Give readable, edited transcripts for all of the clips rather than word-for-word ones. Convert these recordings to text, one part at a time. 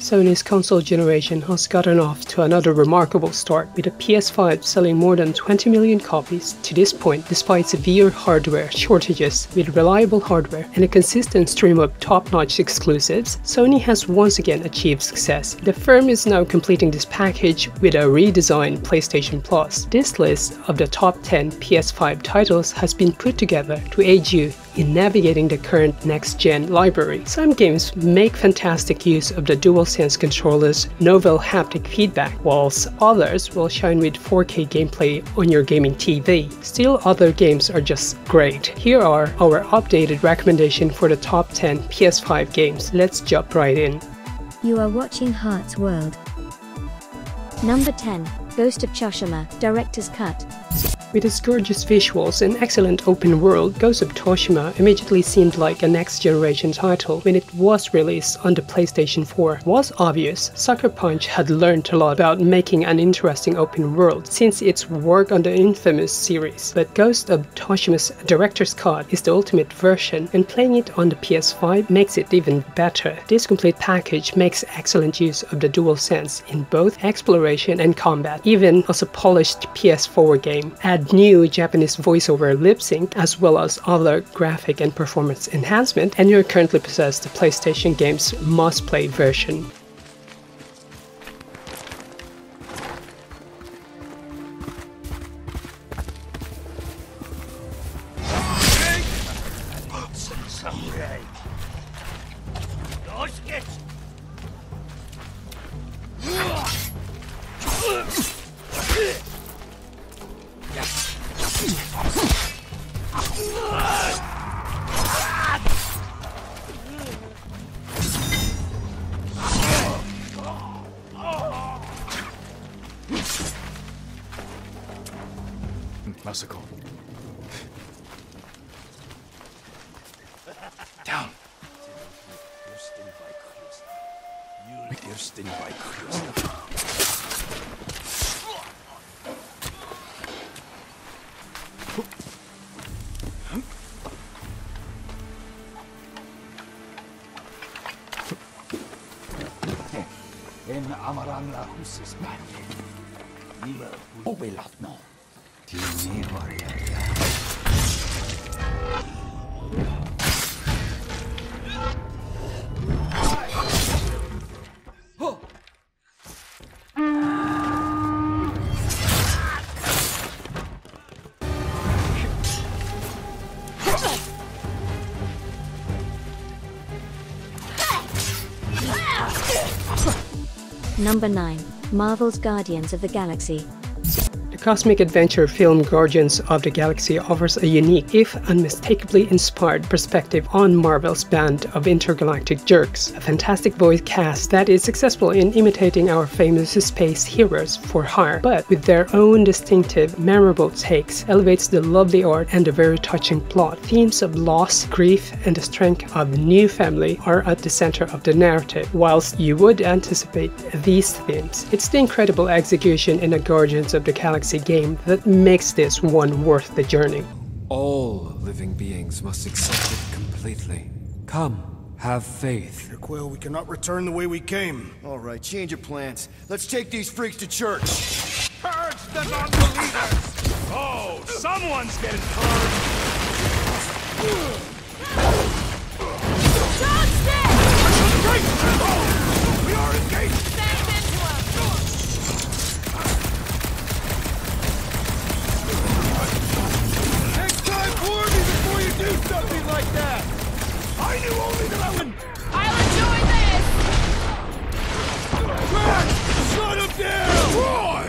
Sony's console generation has gotten off to another remarkable start, with the PS5 selling more than 20 million copies to this point despite severe hardware shortages. With reliable hardware and a consistent stream of top-notch exclusives, Sony has once again achieved success. The firm is now completing this package with a redesigned PlayStation Plus. This list of the top 10 PS5 titles has been put together to aid you in navigating the current next-gen library. Some games make fantastic use of the DualSense controller's novel haptic feedback, whilst others will shine with 4K gameplay on your gaming TV. Still, other games are just great. Here are our updated recommendation for the top 10 PS5 games. Let's jump right in. You are watching Heart's World. Number 10. Ghost of Tsushima, Director's Cut. With its gorgeous visuals and excellent open world, Ghost of Tsushima immediately seemed like a next-generation title. When it was released on the PlayStation 4, it was obvious Sucker Punch had learned a lot about making an interesting open world since its work on the infamous series. But Ghost of Tsushima's Director's Cut is the ultimate version, and playing it on the PS5 makes it even better. This complete package makes excellent use of the DualSense in both exploration and combat, even as a polished PS4 game. Add new Japanese voiceover lip sync as well as other graphic and performance enhancement, and you currently possess the PlayStation game's must-play version. Classical. Down. En amaran la husis manje. Niva obelatno. Tini variaria. Number 9. Marvel's Guardians of the Galaxy. The cosmic adventure film Guardians of the Galaxy offers a unique, if unmistakably inspired, perspective on Marvel's band of intergalactic jerks. A fantastic voice cast that is successful in imitating our famous space heroes for hire, but with their own distinctive, memorable takes, elevates the lovely art and the very touching plot. Themes of loss, grief, and the strength of the new family are at the center of the narrative. Whilst you would anticipate these themes, it's the incredible execution in a Guardians of the Galaxy game that makes this one worth the journey. All living beings must accept it completely. Come, have faith. Peter Quill, we cannot return the way we came. All right, change your plans. Let's take these freaks to church. Purge the non-believers! Oh, someone's getting purged! We are engaged! Stand into him! Next time, warn me before you do something like that! I knew only that I would... I'll enjoy this! Crack! Shut him down! Roy!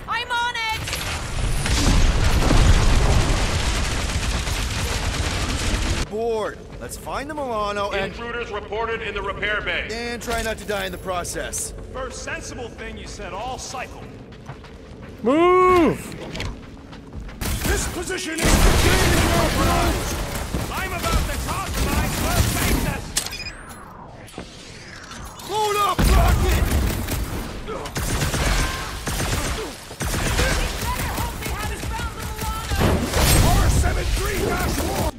I'm on it! Board. Let's find the Milano and... Intruders reported in the repair bay. And try not to die in the process. First sensible thing you said all cycle. Move! This position is completely authorized! I'm about to compromise your faces! Hold up, Rocket! Better hope they haven't found the Milano! R73-1!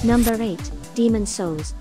Number 8. Demon Souls.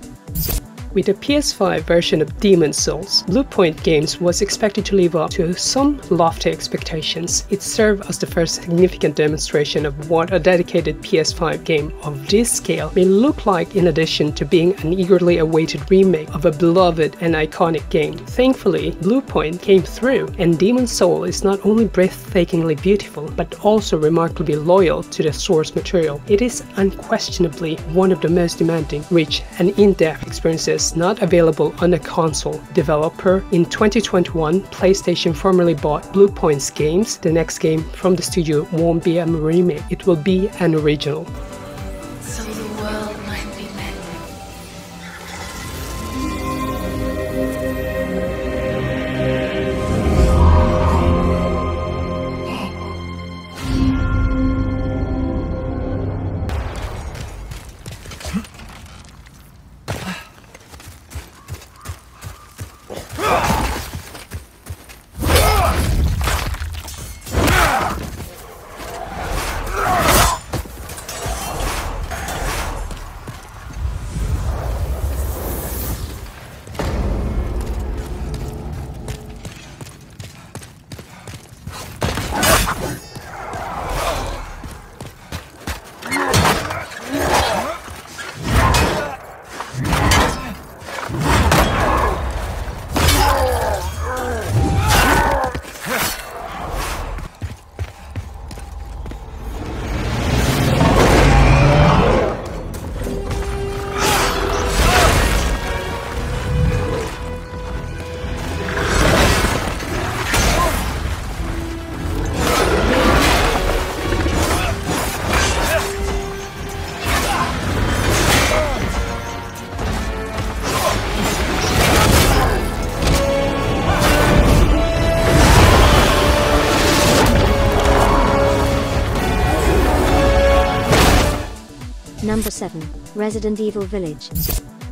With the PS5 version of Demon Souls, Bluepoint Games was expected to live up to some lofty expectations. It served as the first significant demonstration of what a dedicated PS5 game of this scale may look like, in addition to being an eagerly awaited remake of a beloved and iconic game. Thankfully, Bluepoint came through, and Demon Soul is not only breathtakingly beautiful, but also remarkably loyal to the source material. It is unquestionably one of the most demanding, rich, and in-depth experiences not available on a console. Developer in 2021, PlayStation formerly bought Bluepoint's games. The next game from the studio won't be a remake, it will be an original. So the world might be mended. Number 7. Resident Evil Village.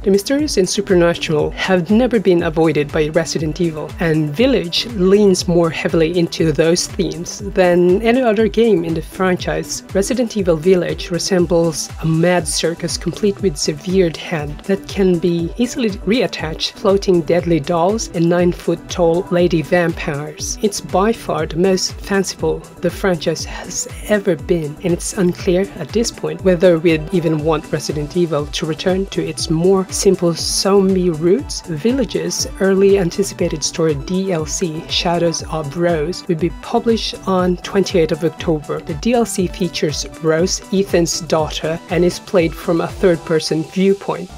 The mysterious and supernatural have never been avoided by Resident Evil, and Village leans more heavily into those themes than any other game in the franchise. Resident Evil Village resembles a mad circus complete with severed head that can be easily reattached, floating deadly dolls, and 9-foot-tall lady vampires. It's by far the most fanciful the franchise has ever been, and it's unclear at this point whether we'd even want Resident Evil to return to its more simple zombie roots. Village's early anticipated story DLC, Shadows of Rose, will be published on 28th of October. The DLC features Rose, Ethan's daughter, and is played from a third-person viewpoint.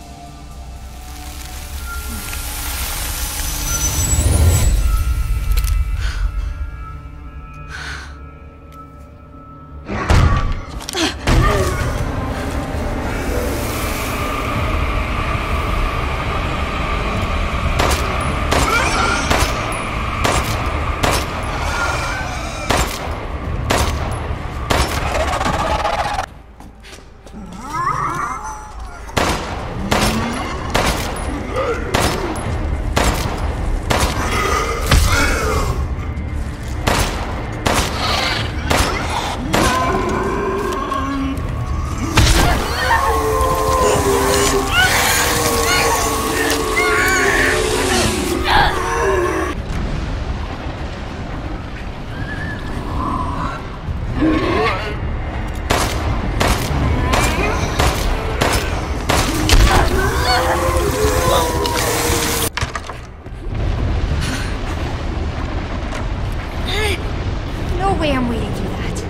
No way I'm waiting through that.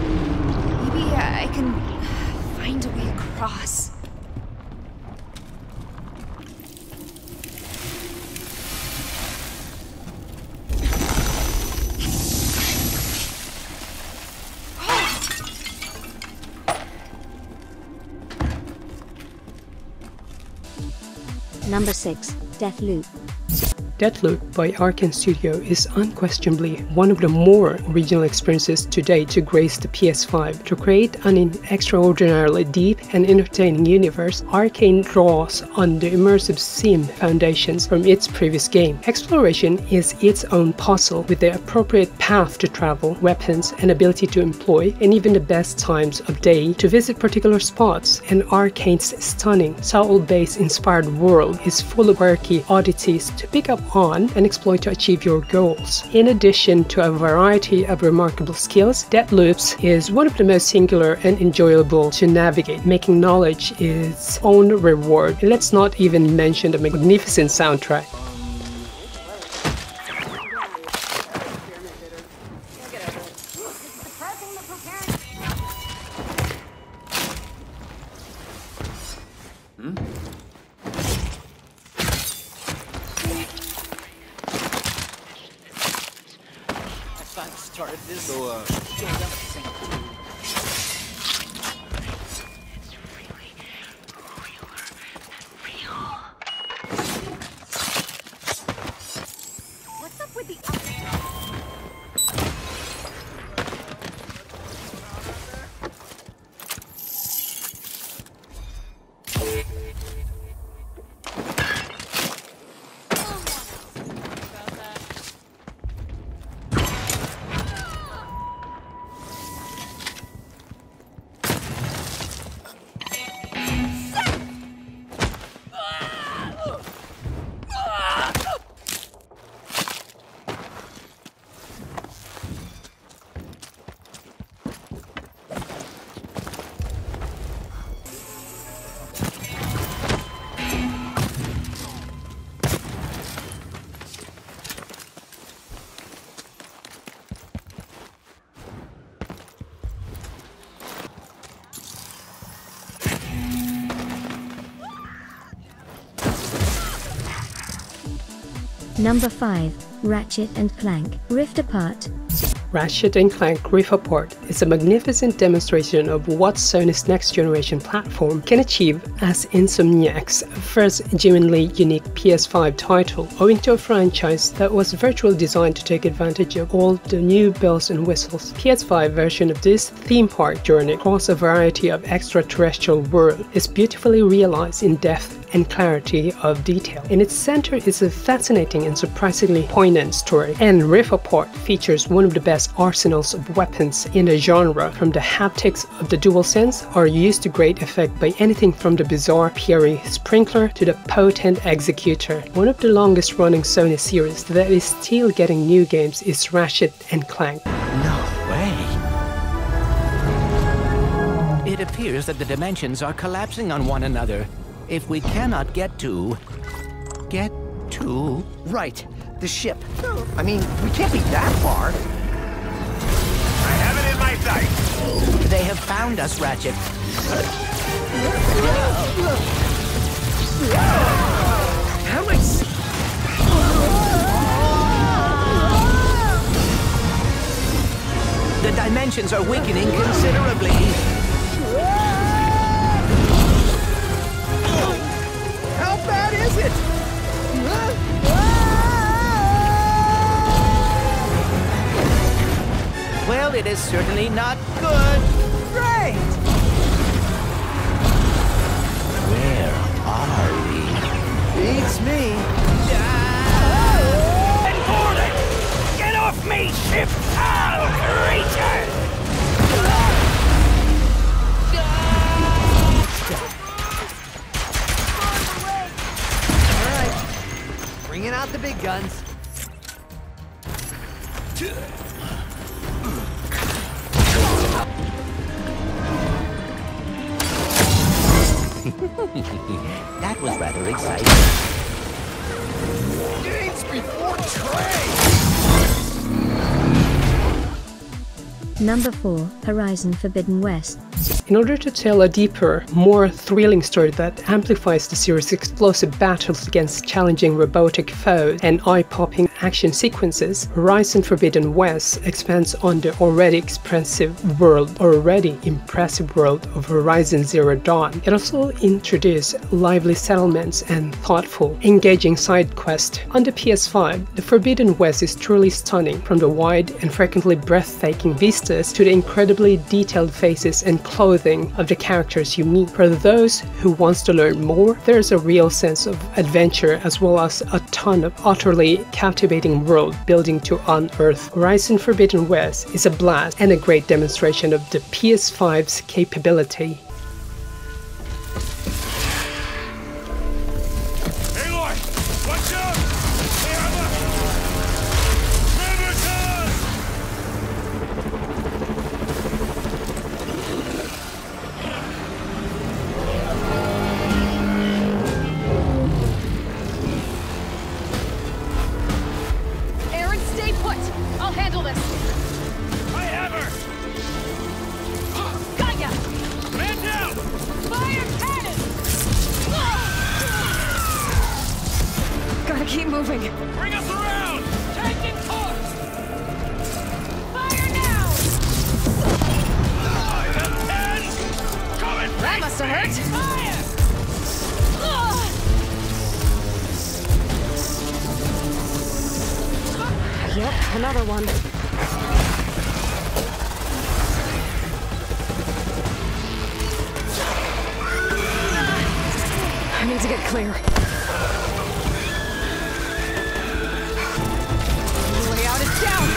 Maybe I can find a way across. Number 6. Deathloop. Deathloop by Arkane Studio is unquestionably one of the more original experiences to date to grace the PS5. To create an extraordinarily deep and entertaining universe, Arkane draws on the immersive sim foundations from its previous game. Exploration is its own puzzle with the appropriate path to travel, weapons and ability to employ, and even the best times of day to visit particular spots. And Arkane's stunning Seoul-based inspired world is full of quirky oddities to pick up on and exploit to achieve your goals. In addition to a variety of remarkable skills, Deathloop is one of the most singular and enjoyable to navigate, making knowledge its own reward. And let's not even mention the magnificent soundtrack. Started this. What's up with the Number 5. Ratchet & Clank Rift Apart. Ratchet & Clank Rift Apart is a magnificent demonstration of what Sony's next-generation platform can achieve as Insomniac's first genuinely unique PS5 title, owing to a franchise that was virtually designed to take advantage of all the new bells and whistles. PS5 version of this theme park journey across a variety of extraterrestrial worlds is beautifully realized in depth and clarity of detail. In its center is a fascinating and surprisingly poignant story, and Rift Apart features one of the best arsenals of weapons in the genre. From the haptics of the DualSense are used to great effect by anything from the bizarre Pierre sprinkler to the potent executor. One of the longest running Sony series that is still getting new games is Ratchet & Clank. No way. It appears that the dimensions are collapsing on one another. If we cannot get to... Right, the ship. I mean, we can't be that far. I have it in my sight. They have found us, Ratchet. How am I... The dimensions are weakening considerably. How bad is it? Well, it is certainly not good. Great! Where are we? Beats me. And boarded! Get off me, ship! Foul creature! Bringing out the big guns. That was rather exciting. Games before trade! Number 4, Horizon Forbidden West. In order to tell a deeper, more thrilling story that amplifies the series' explosive battles against challenging robotic foes and eye-popping action sequences, Horizon Forbidden West expands on the already impressive world of Horizon Zero Dawn. It also introduced lively settlements and thoughtful, engaging side quests. On the PS5, the Forbidden West is truly stunning, from the wide and frequently breathtaking vistas to the incredibly detailed faces and clothing of the characters you meet. For those who wants to learn more, there's a real sense of adventure as well as a ton of utterly captivating world building to unearth. Horizon Forbidden West is a blast and a great demonstration of the PS5's capability. Aloy! Watch out! I'll handle this! I have her! Got ya! Man down! Fire cannon! Gotta keep moving. Bring us around! Taking course! Fire now! That must have hurt! Fire! Yep, another one. I need to get clear. The way out is down!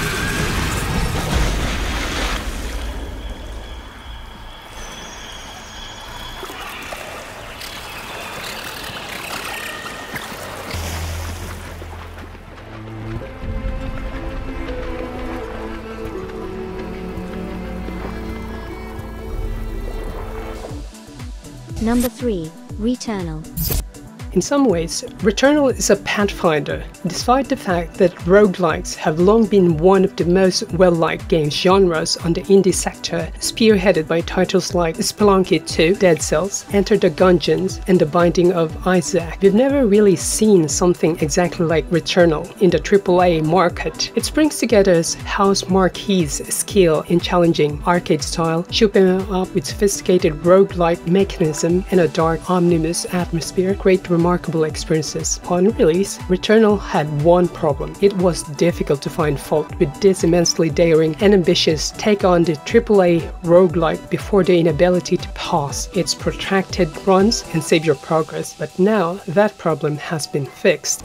Number 3, Returnal. In some ways, Returnal is a pathfinder, despite the fact that roguelikes have long been one of the most well-liked game genres on the indie sector, spearheaded by titles like Spelunky 2, Dead Cells, Enter the Gungeons, and The Binding of Isaac. We've never really seen something exactly like Returnal in the AAA market. It brings together House Marquis' skill in challenging arcade style, shooting up with sophisticated roguelike mechanism and a dark, ominous atmosphere, great remarkable experiences. Upon release, Returnal had one problem. It was difficult to find fault with this immensely daring and ambitious take on the AAA roguelike before the inability to pause its protracted runs and save your progress, but now that problem has been fixed.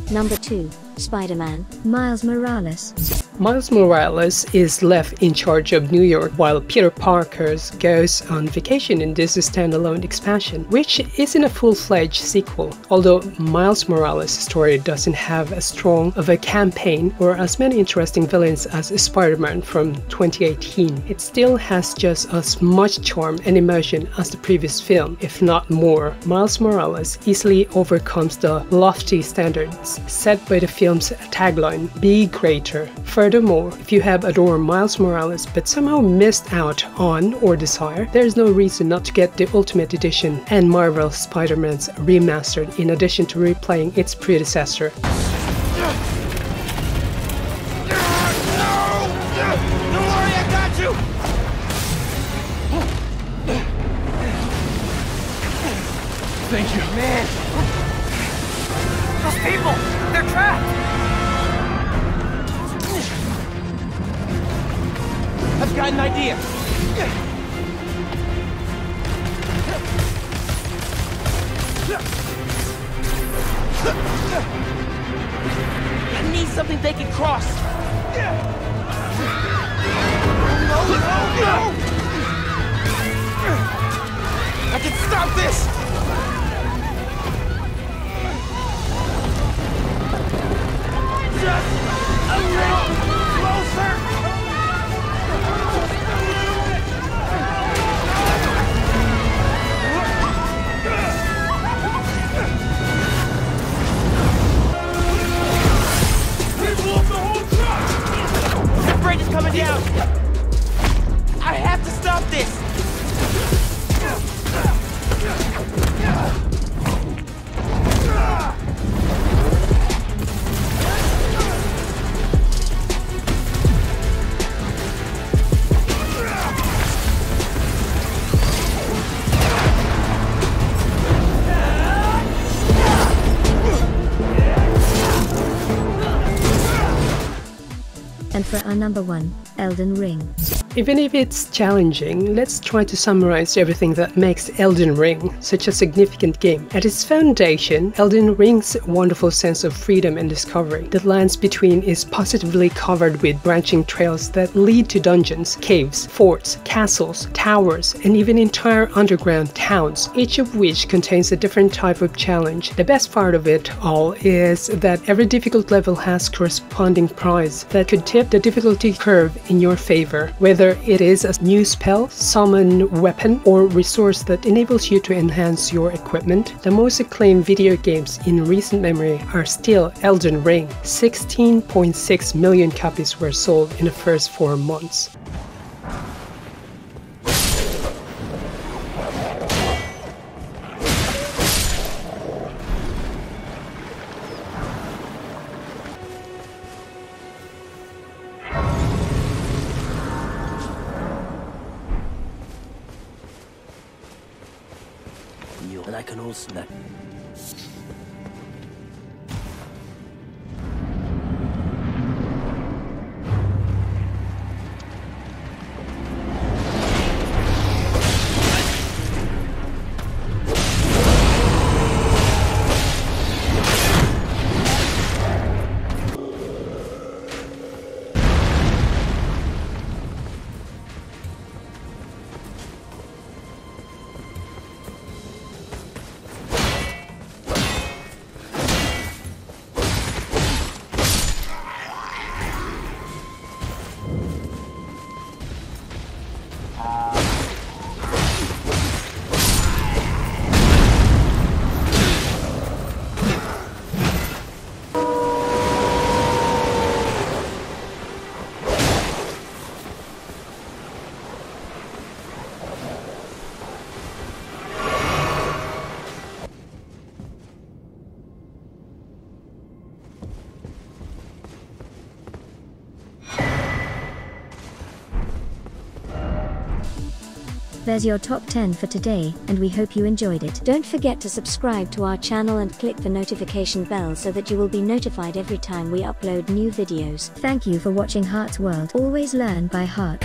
Number 2, Spider-Man, Miles Morales. Miles Morales is left in charge of New York while Peter Parker goes on vacation in this standalone expansion, which isn't a full-fledged sequel. Although Miles Morales' story doesn't have as strong of a campaign or as many interesting villains as Spider-Man from 2018, it still has just as much charm and emotion as the previous film, if not more. Miles Morales easily overcomes the lofty standards set by the film's tagline, "Be greater." Furthermore, if you have adored Miles Morales but somehow missed out on or desire, there is no reason not to get the Ultimate Edition and Marvel Spider-Man's Remastered in addition to replaying its predecessor. Thank you. Man! Those people! They're trapped! I've got an idea! I need something they can cross! No! I can stop this! Just a little closer! They blew up the whole truck! The bridge is coming down! I have to stop this! And for our number 1, Elden Ring. Even if it's challenging, let's try to summarize everything that makes Elden Ring such a significant game. At its foundation, Elden Ring's wonderful sense of freedom and discovery. The lands between is positively covered with branching trails that lead to dungeons, caves, forts, castles, towers, and even entire underground towns, each of which contains a different type of challenge. The best part of it all is that every difficult level has corresponding prize that could tip the difficulty curve in your favor, whether it is a new spell, summon weapon, or resource that enables you to enhance your equipment. The most acclaimed video games in recent memory are still Elden Ring. 16.6 million copies were sold in the first 4 months. And I can also that. There's your top 10 for today, and we hope you enjoyed it. Don't forget to subscribe to our channel and click the notification bell so that you will be notified every time we upload new videos. Thank you for watching Heart's World. Always learn by heart.